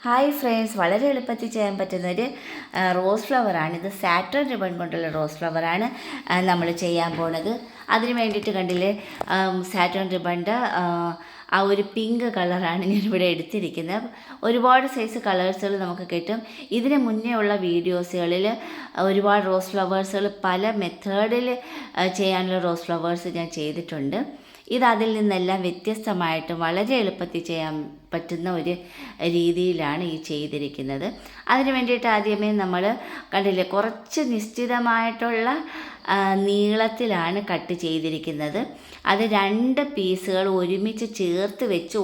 Hi friends, വളരെ എളുപ്പത്തിൽ ചെയ്യാൻ പറ്റുന്നൊരു റോസ് ഫ്ലവറാണ്. ഇത് സാറ്റൻ റിബൺ കൊണ്ടുള്ള റോസ് ഫ്ലവറാണ് നമ്മൾ ചെയ്യാൻ പോണത്. അതിന് വേണ്ടിയിട്ട് കണ്ടില്ലേ, സാറ്റൻ റിബണിൻ്റെ ആ ഒരു പിങ്ക് കളറാണ് ഞാനിവിടെ എടുത്തിരിക്കുന്നത്. ഒരുപാട് സൈസ് കളേഴ്സുകൾ നമുക്ക് കിട്ടും. ഇതിന് മുന്നേ ഉള്ള വീഡിയോസുകളിൽ ഒരുപാട് റോസ് ഫ്ലവേഴ്സുകൾ പല മെത്തേഡിൽ ചെയ്യാനുള്ള റോസ് ഫ്ലവേഴ്സ് ഞാൻ ചെയ്തിട്ടുണ്ട്. ഇത് അതിൽ നിന്നെല്ലാം വ്യത്യസ്തമായിട്ട് വളരെ എളുപ്പത്തിൽ ചെയ്യാൻ പറ്റുന്ന ഒരു രീതിയിലാണ് ഈ ചെയ്തിരിക്കുന്നത്. അതിന് വേണ്ടിയിട്ട് ആദ്യമേ നമ്മൾ കണ്ടില്ലേ, കുറച്ച് നിശ്ചിതമായിട്ടുള്ള നീളത്തിലാണ് കട്ട് ചെയ്തിരിക്കുന്നത്. അത് 2 പീസുകൾ ഒരുമിച്ച് ചേർത്ത് വെച്ച്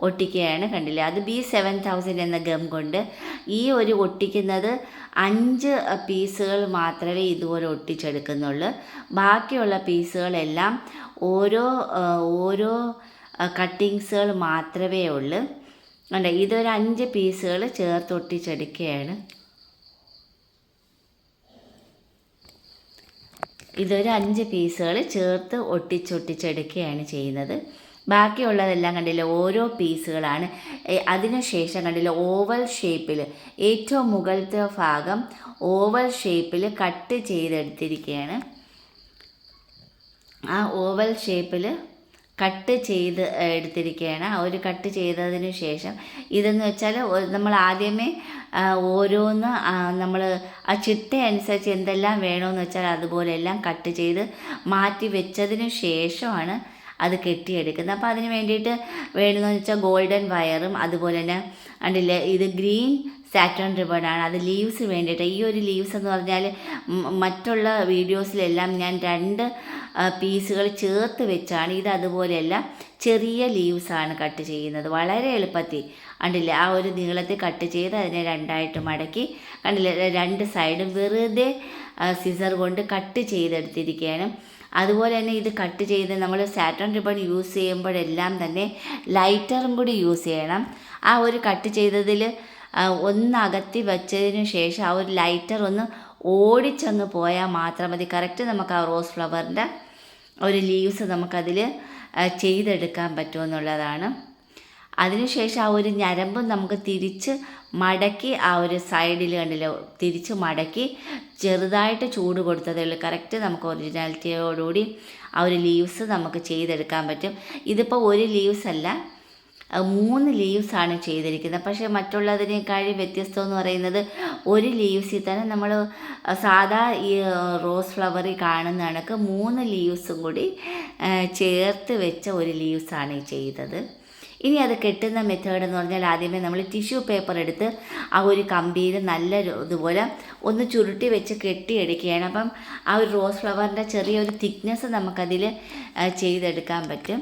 ഒട്ടിക്കുകയാണ് കണ്ടില്ലേ. അത് B7000 എന്ന ഗം കൊണ്ട് ഈ ഒരു ഒട്ടിക്കുന്നത് 5 പീസുകൾ മാത്രമേ ഇതുപോലെ ഒട്ടിച്ചെടുക്കുന്നുള്ളൂ. ബാക്കിയുള്ള പീസുകളെല്ലാം ഓരോ കട്ടിങ്സുകൾ മാത്രമേ ഉള്ളൂ. കണ്ടോ, ഇതൊരു 5 പീസുകൾ ചേർത്ത് ഒട്ടിച്ചെടുക്കുകയാണ്. ഇതൊരു 5 പീസുകൾ ചേർത്ത് ഒട്ടിച്ചെടുക്കുകയാണ് ചെയ്യുന്നത്. ബാക്കിയുള്ളതെല്ലാം കണ്ടില്ല ഓരോ പീസുകളാണ്. അതിനുശേഷം കണ്ടില്ല ഓവൽ ഷേപ്പിൽ, ഏറ്റവും മുകളിലത്തെ ഭാഗം ഓവൽ ഷേപ്പിൽ കട്ട് ചെയ്തെടുത്തിരിക്കുകയാണ്. ആ ഓവൽ ഷേപ്പിൽ കട്ട് ചെയ്ത് എടുത്തിരിക്കുകയാണ്. ആ ഒരു കട്ട് ചെയ്തതിന് ശേഷം ഇതെന്ന് വെച്ചാൽ നമ്മൾ ആദ്യമേ ഓരോന്ന് നമ്മൾ ആ ചിട്ട അനുസരിച്ച് എന്തെല്ലാം വേണമെന്ന് വെച്ചാൽ അതുപോലെയെല്ലാം കട്ട് ചെയ്ത് മാറ്റി വെച്ചതിന് ശേഷമാണ് അത് കെട്ടിയെടുക്കുന്നത്. അപ്പോൾ അതിന് വേണ്ടിയിട്ട് വേണമെന്ന് വെച്ചാൽ ഗോൾഡൻ വയറും അതുപോലെ തന്നെ കണ്ടില്ലേ, ഇത് ഗ്രീൻ സാറ്റൻ റിബണാണ്. അത് ലീവ്സ് വേണ്ടിയിട്ട്, ഈ ഒരു ലീവ്സ് എന്ന് പറഞ്ഞാൽ മറ്റുള്ള വീഡിയോസിലെല്ലാം ഞാൻ 2 പീസുകൾ ചേർത്ത് വെച്ചാണ്. ഇത് അതുപോലെയല്ല, ചെറിയ ലീവ്സാണ് കട്ട് ചെയ്യുന്നത്. വളരെ എളുപ്പത്തിൽ കണ്ടില്ലേ, ആ ഒരു നീളത്തിൽ കട്ട് ചെയ്ത് അതിനെ 2ആയിട്ട് മടക്കി കണ്ടില്ലേ, 2 സൈഡും വെറുതെ സിസർ കൊണ്ട് കട്ട് ചെയ്തെടുത്തിരിക്കുകയാണ്. അതുപോലെ തന്നെ ഇത് കട്ട് ചെയ്ത് നമ്മൾ സാറ്റൻ റിബൺ യൂസ് ചെയ്യുമ്പോഴെല്ലാം തന്നെ ലൈറ്ററും കൂടി യൂസ് ചെയ്യണം. ആ ഒരു കട്ട് ചെയ്തതിൽ ഒന്ന് അകത്തി വെച്ചതിന് ശേഷം ആ ഒരു ലൈറ്റർ ഒന്ന് ഓടിച്ചങ്ങ് പോയാൽ മാത്രം മതി. കറക്റ്റ് നമുക്ക് ആ റോസ് ഫ്ലവറിൻ്റെ ഒരു ലീവ്സ് നമുക്കതിൽ ചെയ്തെടുക്കാൻ പറ്റുമെന്നുള്ളതാണ്. അതിനുശേഷം ആ ഒരു ഞരമ്പ് നമുക്ക് തിരിച്ച് മടക്കി ആ ഒരു സൈഡിൽ കണ്ടില്ല, തിരിച്ച് മടക്കി ചെറുതായിട്ട് ചൂട് കൊടുത്തതേ ഉള്ളൂ. കറക്റ്റ് നമുക്ക് ഒറിജിനാലിറ്റിയോടുകൂടി ആ ഒരു ലീവ്സ് നമുക്ക് ചെയ്തെടുക്കാൻ പറ്റും. ഇതിപ്പോൾ ഒരു ലീവ്സ് അല്ല, 3 ലീവ്സാണ് ചെയ്തിരിക്കുന്നത്. പക്ഷേ മറ്റുള്ളതിനേക്കാളും വ്യത്യസ്തം എന്ന് പറയുന്നത് ഒരു ലീവ്സിൽ തന്നെ നമ്മൾ സാധാ ഈ റോസ് ഫ്ലവറിൽ കാണുന്ന കണക്ക് 3 ലീവ്സും കൂടി ചേർത്ത് വെച്ച ഒരു ലീവ്സാണ് ഈ ചെയ്തത്. ഇനി അത് കെട്ടുന്ന മെത്തേഡ് എന്ന് പറഞ്ഞാൽ ആദ്യമേ നമ്മൾ ടിഷ്യൂ പേപ്പർ എടുത്ത് ആ ഒരു കമ്പിയിൽ നല്ല ഇതുപോലെ ഒന്ന് ചുരുട്ടി വെച്ച് കെട്ടിയെടുക്കുകയാണ്. അപ്പം ആ ഒരു റോസ് ഫ്ലവറിൻ്റെ ചെറിയൊരു തിക്നെസ് നമുക്കതിൽ ചെയ്തെടുക്കാൻ പറ്റും,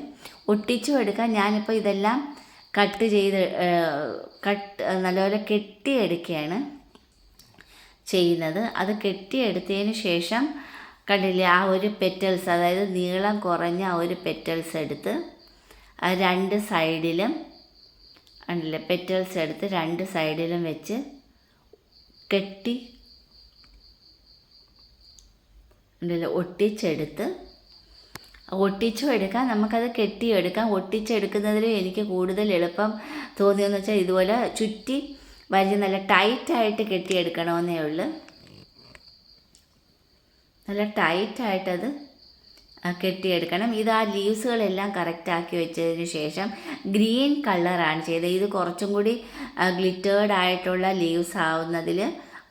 ഒട്ടിച്ചും എടുക്കാം. ഞാനിപ്പോൾ ഇതെല്ലാം നല്ലപോലെ കെട്ടിയെടുക്കുകയാണ് ചെയ്യുന്നത്. അത് കെട്ടിയെടുത്തതിന് ശേഷം കണ്ടില്ലേ, ആ ഒരു പെറ്റൽസ്, അതായത് നീളം കുറഞ്ഞ ആ ഒരു പെറ്റൽസ് എടുത്ത് 2 സൈഡിലും കണ്ടില്ലേ, പെറ്റൽസ് എടുത്ത് 2 സൈഡിലും വെച്ച് കെട്ടി ഒട്ടിച്ചും എടുക്കാം. നമുക്കത് കെട്ടിയെടുക്കാം. ഒട്ടിച്ചെടുക്കുന്നതിൽ എനിക്ക് കൂടുതൽ എളുപ്പം തോന്നിയെന്ന് വെച്ചാൽ ഇതുപോലെ ചുറ്റി വലിയ നല്ല ടൈറ്റായിട്ട് കെട്ടിയെടുക്കണമെന്നേ ഉള്ളൂ. നല്ല ടൈറ്റായിട്ടത് കെട്ടിയെടുക്കണം. ഇത് ആ ലീവ്സുകളെല്ലാം കറക്റ്റാക്കി വെച്ചതിന് ശേഷം ഗ്രീൻ കളറാണ് ചെയ്തത്. ഇത് കുറച്ചും കൂടി ഗ്ലിറ്റേർഡ് ആയിട്ടുള്ള ലീവ്സ് ആവുന്നതിൽ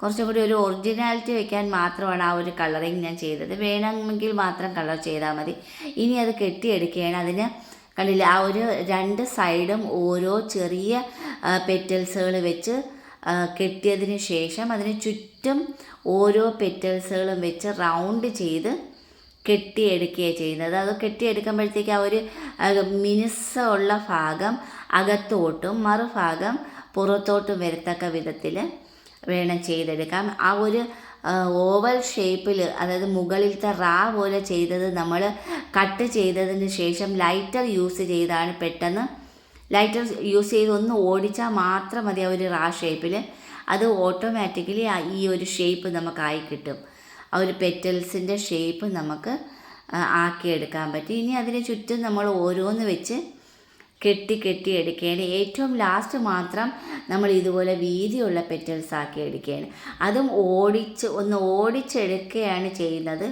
കുറച്ചും കൂടി ഒരു ഒറിജിനാലിറ്റി വയ്ക്കാൻ മാത്രമാണ് ആ ഒരു കളറിങ് ഞാൻ ചെയ്തത്. വേണമെങ്കിൽ മാത്രം കളർ ചെയ്താൽ മതി. ഇനി അത് കെട്ടിയെടുക്കുകയാണ്. അതിന് കണ്ടില്ല, ആ ഒരു 2 സൈഡും ഓരോ ചെറിയ പെറ്റൽസുകൾ വെച്ച് കെട്ടിയതിന് ശേഷം അതിന് ചുറ്റും ഓരോ പെറ്റൽസുകളും വെച്ച് റൗണ്ട് ചെയ്ത് കെട്ടിയെടുക്കുകയാണ് ചെയ്യുന്നത്. അത് കെട്ടിയെടുക്കുമ്പോഴത്തേക്ക് ആ ഒരു മിനുസമുള്ള ഭാഗം അകത്തോട്ടും മറുഭാഗം പുറത്തോട്ടും വരത്തക്ക വിധത്തിൽ വേണം ചെയ്തെടുക്കാം. ആ ഒരു ഓവൽ ഷേപ്പിൽ, അതായത് മുകളിലത്തെ പോലെ ചെയ്തത് നമ്മൾ കട്ട് ചെയ്തതിന് ശേഷം ലൈറ്റർ യൂസ് ചെയ്താണ് പെട്ടെന്ന് ലൈറ്റർ യൂസ് ചെയ്ത് ഒന്ന് ഓടിച്ചാൽ മാത്രം മതി ആ ഒരു ഷേപ്പിൽ. അത് ഓട്ടോമാറ്റിക്കലി ഈ ഒരു ഷേപ്പ് നമുക്കായി കിട്ടും. ആ ഒരു പെറ്റൽസിൻ്റെ ഷേപ്പ് നമുക്ക് ആക്കിയെടുക്കാൻ പറ്റും. ഇനി അതിന് ചുറ്റും നമ്മൾ ഓരോന്ന് വെച്ച് കെട്ടി എടുക്കുകയാണ്. ഏറ്റവും ലാസ്റ്റ് മാത്രം നമ്മൾ ഇതുപോലെ വീതിയുള്ള പെറ്റൽസ് ആക്കി എടുക്കുകയാണ്. അതും ഓടിച്ചെടുക്കുകയാണ് ചെയ്യുന്നത്.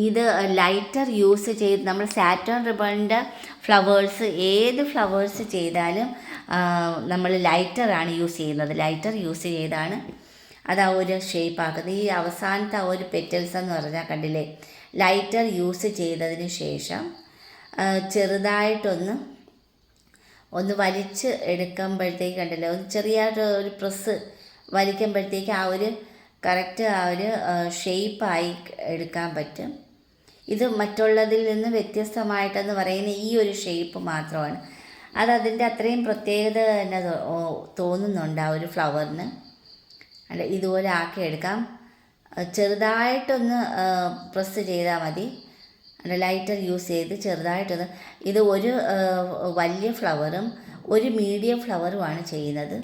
ഇത് ലൈറ്റർ യൂസ് ചെയ്ത് നമ്മൾ സാറ്റേൺ റിബണിൻ്റെ ഫ്ലവേഴ്സ്, ഏത് ഫ്ലവേഴ്സ് ചെയ്താലും നമ്മൾ ലൈറ്ററാണ് യൂസ് ചെയ്യുന്നത്. ലൈറ്റർ യൂസ് ചെയ്താണ് അത് ആ ഒരു ഷേപ്പ് ആക്കുന്നത്. ഈ അവസാനത്തെ ആ ഒരു പെറ്റൽസ് എന്ന് പറഞ്ഞാൽ കണ്ടില്ലേ, ലൈറ്റർ യൂസ് ചെയ്തതിന് ശേഷം ചെറുതായിട്ടൊന്ന് വലിച്ച് എടുക്കുമ്പോഴത്തേക്ക് കണ്ടില്ലേ, ഒന്ന് ചെറിയായിട്ട് ഒരു പ്രസ് വലിക്കുമ്പോഴത്തേക്ക് ആ ഒരു കറക്റ്റ് ആ ഒരു ഷേപ്പായി എടുക്കാൻ പറ്റും. ഇത് മറ്റുള്ളതിൽ നിന്ന് വ്യത്യസ്തമായിട്ടെന്ന് പറയുന്ന ഈ ഒരു ഷേപ്പ് മാത്രമാണ്. അതതിൻ്റെ അത്രയും പ്രത്യേകത തന്നെ തോന്നുന്നുണ്ട് ആ ഒരു ഫ്ലവറിന്. അല്ല, ഇതുപോലെ ആക്കിയെടുക്കാം. ചെറുതായിട്ടൊന്ന് പ്രസ് ചെയ്താൽ മതി. അല്ല, ലൈറ്റർ യൂസ് ചെയ്ത് ചെറുതായിട്ടൊന്ന്. ഇത് ഒരു വലിയ ഫ്ലവറും ഒരു മീഡിയം ഫ്ലവറുമാണ് ചെയ്യുന്നത്.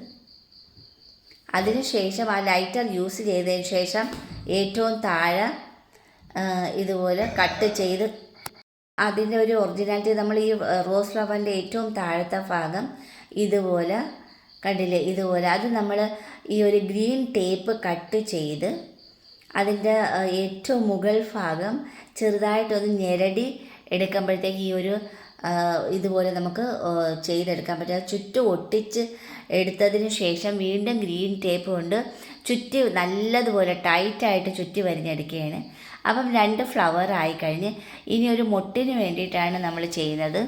അതിനുശേഷം ആ ലൈറ്റർ യൂസ് ചെയ്തതിന് ശേഷം ഏറ്റവും താഴെ ഇതുപോലെ കട്ട് ചെയ്ത് അതിൻ്റെ ഒരു ഒറിജിനാലിറ്റി, നമ്മൾ ഈ റോസ് ഫ്ലവറിൻ്റെ ഏറ്റവും താഴത്തെ ഭാഗം ഇതുപോലെ കണ്ടില്ലേ, ഇതുപോലെ അത് നമ്മൾ ഈ ഒരു ഗ്രീൻ ടേപ്പ് കട്ട് ചെയ്ത് അതിൻ്റെ ഏറ്റവും മുകൾ ഭാഗം ചെറുതായിട്ടൊന്ന് ഞെരടി എടുക്കുമ്പോഴത്തേക്ക് ഈ ഒരു ഇതുപോലെ നമുക്ക് ചെയ്തെടുക്കാൻ പറ്റും. ചുറ്റും ഒട്ടിച്ച് എടുത്തതിന് ശേഷം വീണ്ടും ഗ്രീൻ ടേപ്പ് കൊണ്ട് ചുറ്റി നല്ലതുപോലെ ടൈറ്റായിട്ട് ചുറ്റി വരിഞ്ഞെടുക്കുകയാണ്. അപ്പം 2 ഫ്ലവർ ആയിക്കഴിഞ്ഞ് ഇനി ഒരു മൊട്ടിന് വേണ്ടിയിട്ടാണ് നമ്മൾ ചെയ്യുന്നത്.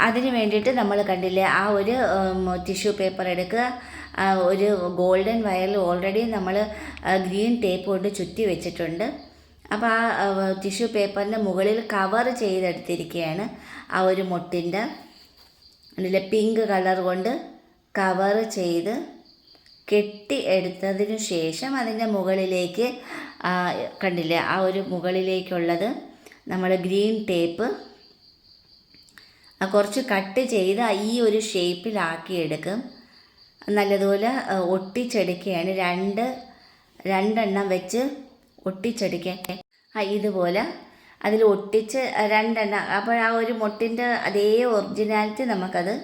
അതിന് വേണ്ടിയിട്ട് നമ്മൾ കണ്ടില്ലേ, ആ ഒരു ടിഷ്യൂ പേപ്പർ എടുക്കുക. ഒരു ഗോൾഡൻ വയറിൽ ഓൾറെഡി നമ്മൾ ഗ്രീൻ ടേപ്പ് കൊണ്ട് ചുറ്റി വെച്ചിട്ടുണ്ട്. അപ്പോൾ ആ ടിഷ്യൂ പേപ്പറിൻ്റെ മുകളിൽ കവർ ചെയ്തെടുത്തിരിക്കുകയാണ് ആ ഒരു മൊട്ടിൻ്റെ. അതിൽ പിങ്ക് കളർ കൊണ്ട് കവർ ചെയ്ത് കെട്ടി എടുത്തതിനു ശേഷം അതിൻ്റെ മുകളിലേക്ക് കണ്ടില്ലേ, ആ ഒരു മുകളിലേക്കുള്ളത് നമ്മൾ ഗ്രീൻ ടേപ്പ് കുറച്ച് കട്ട് ചെയ്ത് ഈ ഒരു ഷേപ്പിലാക്കിയെടുക്കും. നല്ലതുപോലെ ഒട്ടിച്ചെടുക്കുകയാണ്. രണ്ടെണ്ണം വെച്ച് ഒട്ടിച്ചെടുക്കുക. ഇതുപോലെ അതിൽ ഒട്ടിച്ച് 2 എണ്ണം. അപ്പോൾ ആ ഒരു മൊട്ടിൻ്റെ അതേ ഒറിജിനാലിറ്റി നമുക്കത്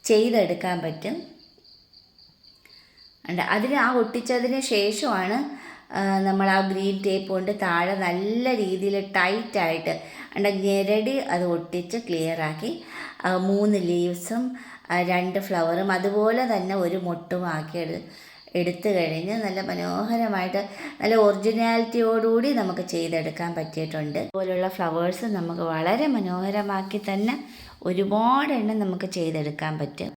ചെയ്തെടുക്കാൻ പറ്റും. അതിന് ആ ഒട്ടിച്ചതിന് ശേഷമാണ് നമ്മൾ ആ ഗ്രീൻ ടേപ്പ് കൊണ്ട് താഴെ നല്ല രീതിയിൽ ടൈറ്റായിട്ട് ഞെരടി അത് ഒട്ടിച്ച് ക്ലിയറാക്കി 3 ലീവ്സും 2 ഫ്ലവറും അതുപോലെ തന്നെ ഒരു മൊട്ടും ആക്കി എടുത്തു കഴിഞ്ഞ് നല്ല മനോഹരമായിട്ട് നല്ല ഒറിജിനാലിറ്റിയോടുകൂടി നമുക്ക് ചെയ്തെടുക്കാൻ പറ്റിയിട്ടുണ്ട്. അതുപോലുള്ള ഫ്ലവേഴ്സ് നമുക്ക് വളരെ മനോഹരമാക്കി തന്നെ ഒരുപാട് എണ്ണം നമുക്ക് ചെയ്തെടുക്കാൻ പറ്റും.